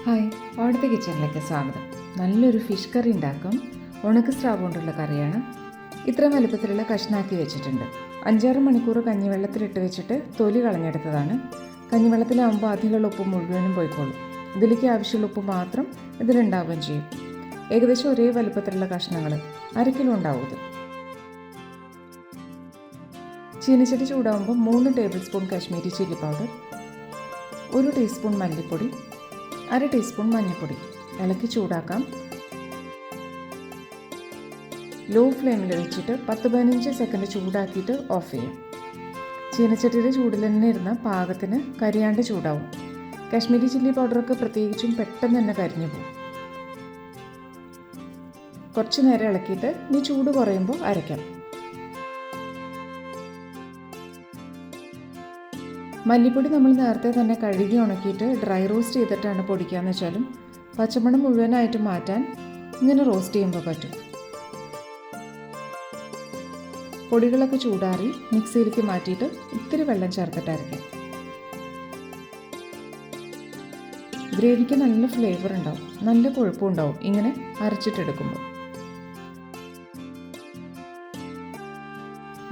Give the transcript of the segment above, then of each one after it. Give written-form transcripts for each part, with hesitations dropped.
Hi, അവിടുത്തെ കിച്ചണിലേക്ക് സ്വാഗതം. നല്ലൊരു ഫിഷ് കറി ഉണ്ടാക്കും. ഉണക്ക സ്രാവ് കൊണ്ടുള്ള കറിയാണ്. ഇത്രയും വലുപ്പത്തിലുള്ള കഷ്ണാക്കി വെച്ചിട്ടുണ്ട്. 5-6 മണിക്കൂർ കഞ്ഞിവെള്ളത്തിലിട്ട് വെച്ചിട്ട് തൊലി കളഞ്ഞെടുത്തതാണ്. കഞ്ഞിവെള്ളത്തിലാവുമ്പോൾ അധികമുള്ള ഉപ്പ് മുഴുവനും പോയിക്കോളും. ഇതിലേക്ക് ആവശ്യമുള്ള ഉപ്പ് മാത്രം ഇതിലുണ്ടാവുകയും ചെയ്യും. ഏകദേശം ഒരേ വലുപ്പത്തിലുള്ള കഷ്ണങ്ങൾ 1/2 കിലോ ഉണ്ടാവും ഇത്. ചീനച്ചട്ടി ചൂടാകുമ്പോൾ 3 table spoon Kashmiri chilli powder, 1 teaspoon മല്ലിപ്പൊടി, 1/2 ടീസ്പൂൺ മഞ്ഞൾപ്പൊടി ഇളക്കി ചൂടാക്കാം. ലോ ഫ്ലെയിമിൽ വെച്ചിട്ട് 10-15 സെക്കൻഡ് ചൂടാക്കിയിട്ട് ഓഫ് ചെയ്യാം. ചീനച്ചട്ടിയുടെ ചൂടിൽ തന്നെ ഇരുന്ന പാകത്തിന് കരിയാണ്ട് ചൂടാവും. കാശ്മീരി ചില്ലി പൗഡറൊക്കെ പ്രത്യേകിച്ചും പെട്ടെന്ന് തന്നെ കരിഞ്ഞു പോകും. കുറച്ച് നേരം ഇളക്കിയിട്ട് ഇനി ചൂട് കുറയുമ്പോൾ അരയ്ക്കാം. മല്ലിപ്പൊടി നമ്മൾ നേരത്തെ തന്നെ കഴുകി ഉണക്കിയിട്ട് ഡ്രൈ റോസ്റ്റ് ചെയ്തിട്ടാണ് പൊടിക്കുകയെന്ന് വെച്ചാലും പച്ചമണം മുഴുവനായിട്ട് മാറ്റാൻ ഇങ്ങനെ റോസ്റ്റ് ചെയ്യുമ്പോൾ പറ്റും. പൊടികളൊക്കെ ചൂടാറി മിക്സിയിലേക്ക് മാറ്റിയിട്ട് ഇത്തിരി വെള്ളം ചേർത്തിട്ട് അരയ്ക്കാം. ഗ്രേവിക്ക് നല്ല ഫ്ലേവർ ഉണ്ടാവും, നല്ല കൊഴുപ്പും ഉണ്ടാവും ഇങ്ങനെ അരച്ചിട്ടെടുക്കുമ്പോൾ.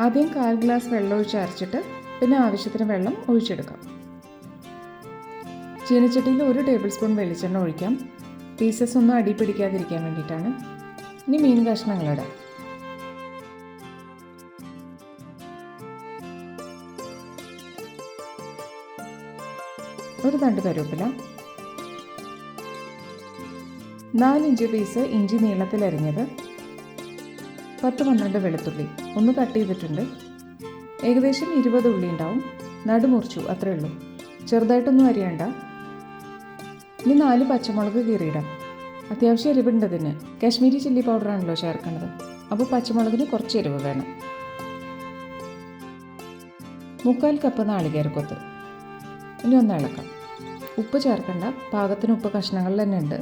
ആദ്യം 1/4 ഗ്ലാസ് വെള്ളം ഒഴിച്ച് അരച്ചിട്ട് പിന്നെ ആവശ്യത്തിന് വെള്ളം ഒഴിച്ചെടുക്കാം. ചീനച്ചട്ടിയിൽ 1 ടേബിൾ സ്പൂൺ വെളിച്ചെണ്ണ ഒഴിക്കാം. പീസസ് ഒന്നും അടി പിടിക്കാതിരിക്കാൻ വേണ്ടിയിട്ടാണ്. ഇനി മീൻ കഷ്ണങ്ങളിടാം. ഒരു തണ്ട് കറിവേപ്പില, 4 ഇഞ്ച് പീസ് ഇഞ്ചി നീളത്തിൽ അരിഞ്ഞത്, 10-12 വെളുത്തുള്ളി ഒന്ന് കട്ട് ചെയ്തിട്ടുണ്ട്. ഏകദേശം 20 ഉള്ളി ഉണ്ടാവും. നടുമുറിച്ചു, അത്രേ ഉള്ളൂ. ചെറുതായിട്ടൊന്നും അരിയണ്ട. ഇനി 4 പച്ചമുളക് കീറിയിടാം. അത്യാവശ്യം എരിവുണ്ടതിന്. കാശ്മീരി ചില്ലി പൗഡറാണല്ലോ ചേർക്കേണ്ടത്, അപ്പോൾ പച്ചമുളകിന് കുറച്ച് എരിവ് വേണം. 3/4 കപ്പ് നാളികേരക്കൊത്ത്. ഇനി ഒന്ന് ഇളക്കാം. ഉപ്പ് ചേർക്കണ്ട, പാകത്തിന് ഉപ്പ് കഷ്ണങ്ങളിൽ തന്നെ ഉണ്ട്.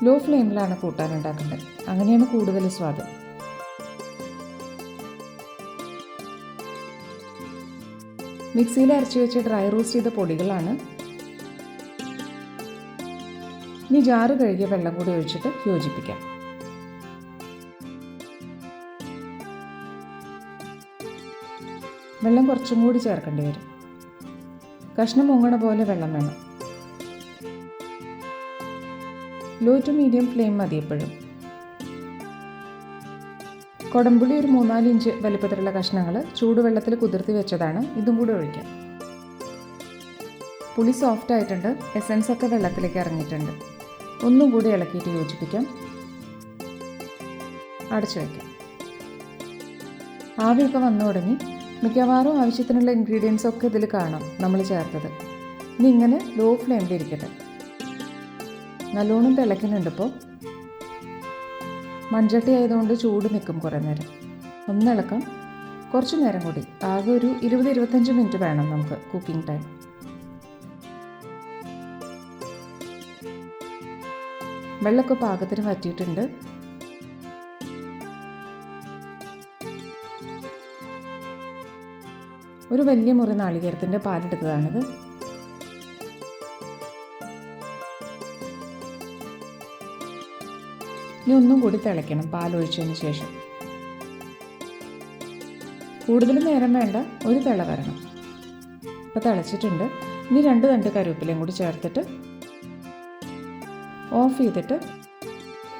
ലോ ഫ്ലെയിമിലാണ് കൂട്ടാൻ ഉണ്ടാക്കേണ്ടത്, അങ്ങനെയാണ് കൂടുതൽ സ്വാദ്. മിക്സിയിൽ അരച്ച് വെച്ച് ഡ്രൈ റോസ്റ്റ് ചെയ്ത പൊടികളാണ്. ഇനി ജാറ് കഴുകിയ വെള്ളം കൂടി ഒഴിച്ചിട്ട് യോജിപ്പിക്കാം. വെള്ളം കുറച്ചും കൂടി ചേർക്കേണ്ടി വരും. കഷ്ണം മുങ്ങണ പോലെ വെള്ളം വേണം. ലോ ടു മീഡിയം ഫ്ലെയിം മതി എപ്പോഴും. കൊടംപുളി ഒരു 3-4 ഇഞ്ച് വലിപ്പത്തിലുള്ള കഷ്ണങ്ങൾ ചൂടുവെള്ളത്തിൽ കുതിർത്തി വെച്ചതാണ്. ഇതും കൂടി ഒഴിക്കാം. പുളി സോഫ്റ്റ് ആയിട്ടുണ്ട്, എസൻസ് ഒക്കെ വെള്ളത്തിലേക്ക് ഇറങ്ങിയിട്ടുണ്ട്. ഒന്നും കൂടി ഇളക്കിയിട്ട് യോജിപ്പിക്കാം. അടച്ചു വയ്ക്കാം. ആവിയൊക്കെ വന്നു തുടങ്ങി. മിക്കവാറും ആവശ്യത്തിനുള്ള ഇൻഗ്രീഡിയൻസ് ഒക്കെ ഇതിൽ കാണാം നമ്മൾ ചേർത്തത്. ഇനി ഇങ്ങനെ ലോ ഫ്ലെയിമിലിരിക്കട്ടെ. നല്ലോണം തിളയ്ക്കുന്നുണ്ട്. ഇപ്പോൾ മൺചട്ടി ആയതുകൊണ്ട് ചൂട് നിൽക്കും കുറേ നേരം. ഒന്ന് ഇളക്കാം. കുറച്ച് നേരം കൂടി, ആകെ ഒരു 20-25 മിനിറ്റ് വേണം നമുക്ക് കുക്കിംഗ് ടൈം. വെള്ളമൊക്കെ പാകത്തിന് വറ്റിയിട്ടുണ്ട്. ഒരു വലിയ മുറി നാളികേരത്തിൻ്റെ പാലെടുത്തതാണിത്. ഇനി ഒന്നും കൂടി തിളയ്ക്കണം പാലൊഴിച്ചതിന് ശേഷം. കൂടുതൽ നേരം വേണ്ട, ഒരു തിള വരണം. ഇപ്പോൾ തിളച്ചിട്ടുണ്ട്. ഇനി 2 തണ്ട് കറിവേപ്പിലയും കൂടി ചേർത്തിട്ട് ഓഫ് ചെയ്തിട്ട്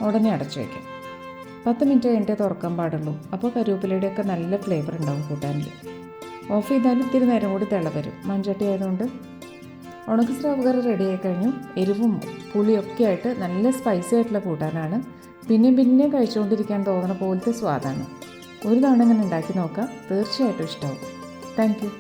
ഉടനെ അടച്ചു വയ്ക്കാം. 10 മിനിറ്റ് കഴിഞ്ഞിട്ടേ തുറക്കാൻ പാടുള്ളൂ. അപ്പോൾ കറിവേപ്പിലയുടെയൊക്കെ നല്ല ഫ്ലേവർ ഉണ്ടാവും കൂട്ടാനിൽ. ഓഫ് ചെയ്താൽ ഇത്തിരി നേരം കൂടി തിള വരും, മൺചട്ടി ആയതുകൊണ്ട്. ഉണക്ക സ്രാവ് കറി റെഡി ആയി കഴിഞ്ഞു. എരിവും പുളിയൊക്കെ ആയിട്ട് നല്ല സ്പൈസി ആയിട്ടുള്ള കൂട്ടാനാണ്. പിന്നെ കഴിച്ചുകൊണ്ടിരിക്കാൻ തോന്നുന്ന പോലത്തെ സ്വാദാണ്. ഒരു തവണ ഇങ്ങനെ ഉണ്ടാക്കി നോക്കാം, തീർച്ചയായിട്ടും ഇഷ്ടമാവും. Thank you.